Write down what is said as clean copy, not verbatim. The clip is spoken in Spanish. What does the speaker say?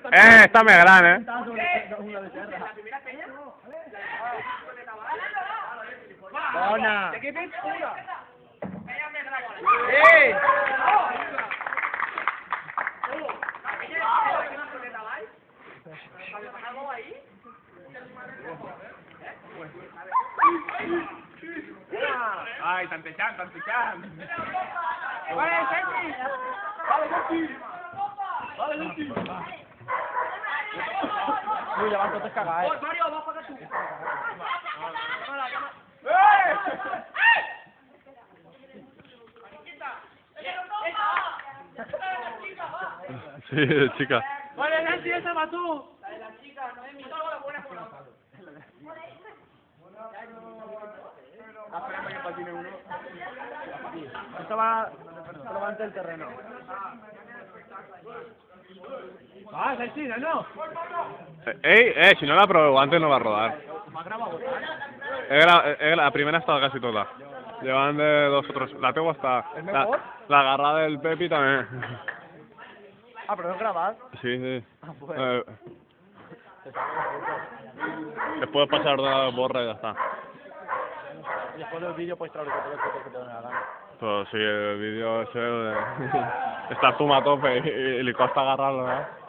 Esta me gran, Bona. Ai, tantejant. Vale, Santi. Uy, ya van todos cagados. Mario, vas para acá tú. Sí, chica. Vale, Santi, esa va tú. La chica, no es mi. Espérame que patine uno. Esto va ante el terreno. Ah, Santi, no. Si no la pruebo antes no va a rodar. ¿Me ha grabado? La primera estaba casi toda. Llevan de dos otros. La tengo hasta. ¿Es mejor? La agarrada del Pepi también. Ah, pero es grabar. Sí. Ah, pues. Después pasar de la borra y ya está. Y después del vídeo puedes traer lo que te dé la gana. Pero sí, el vídeo ese de estar tú a tope y le cuesta agarrarlo, ¿no?